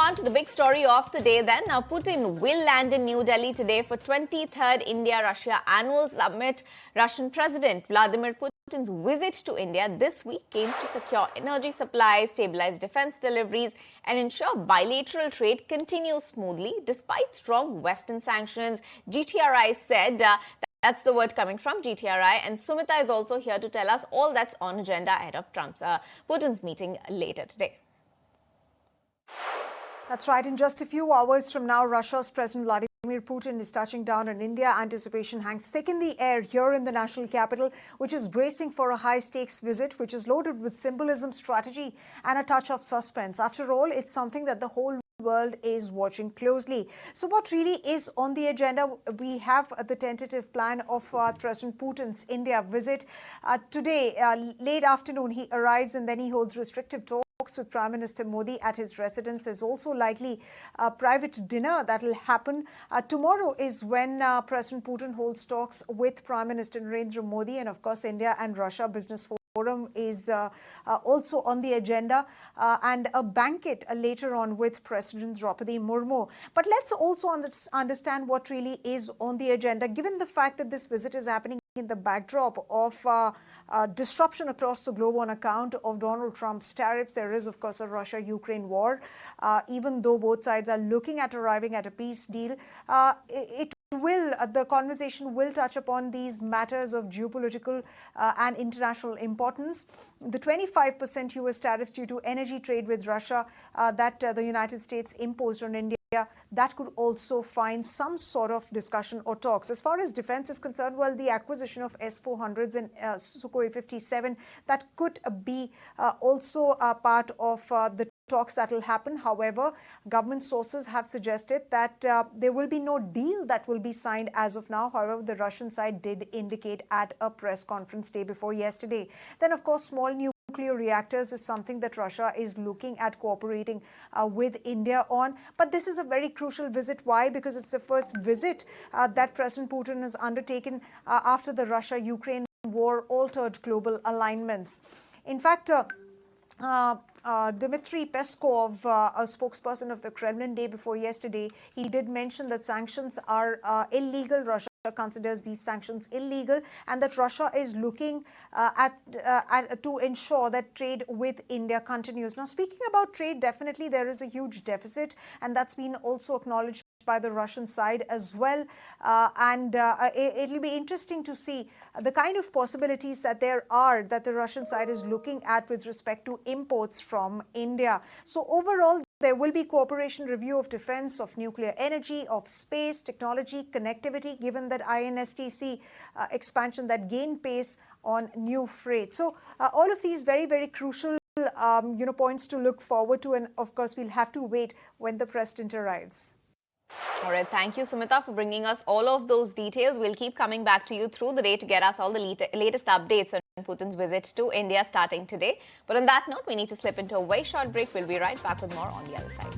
on to the big story of the day then. Now, Putin will land in New Delhi today for 23rd India-Russia Annual Summit. Russian President Vladimir Putin's visit to India this week aims to secure energy supplies, stabilize defense deliveries, and ensure bilateral trade continues smoothly despite strong Western sanctions. GTRI said that's the word coming from GTRI, and Sumita is also here to tell us all that's on agenda ahead of Putin's meeting later today. That's right. In just a few hours from now, Russia's President Vladimir Putin is touching down in India. Anticipation hangs thick in the air here in the national capital, which is bracing for a high-stakes visit, which is loaded with symbolism, strategy, and a touch of suspense. After all, it's something that the whole world is watching closely. So what really is on the agenda? We have the tentative plan of President Putin's India visit. Today, late afternoon, he arrives and then he holds restrictive talks with Prime Minister Modi at his residence. There's also likely a private dinner that will happen. Tomorrow is when President Putin holds talks with Prime Minister Narendra Modi, and of course India and Russia Business Forum is also on the agenda, and a banquet later on with President Draupadi Murmu. But let's also understand what really is on the agenda, given the fact that this visit is happening in the backdrop of disruption across the globe on account of Donald Trump's tariffs. There is, of course, a Russia-Ukraine war. Even though both sides are looking at arriving at a peace deal, the conversation will touch upon these matters of geopolitical and international importance. The 25% US tariffs due to energy trade with Russia that the United States imposed on India, that could also find some sort of discussion or talks. As far as defense is concerned, well, the acquisition of S-400s and Sukhoi 57, that could be also a part of the talks that will happen. However, government sources have suggested that there will be no deal that will be signed as of now. However, the Russian side did indicate at a press conference day before yesterday. Then, of course, small nuclear reactors is something that Russia is looking at cooperating with India on. But this is a very crucial visit. Why? Because it's the first visit that President Putin has undertaken after the Russia-Ukraine war altered global alignments. In fact, Dmitry Peskov, a spokesperson of the Kremlin day before yesterday, he did mention that sanctions are illegal. Russia considers these sanctions illegal, and that Russia is looking to ensure that trade with India continues. Now, speaking about trade, definitely there is a huge deficit, and that's been also acknowledged by the Russian side as well. It'll be interesting to see the kind of possibilities that there are that the Russian side is looking at with respect to imports from India. So overall, there will be cooperation review of defense, of nuclear energy, of space, technology, connectivity, given that INSTC expansion that gained pace on new freight. So all of these very, very crucial points to look forward to. And of course, we'll have to wait when the president arrives. All right. Thank you, Sumita, for bringing us all of those details. We'll keep coming back to you through the day to get us all the latest updates on Putin's visit to India starting today. But on that note, we need to slip into a very short break. We'll be right back with more on the other side.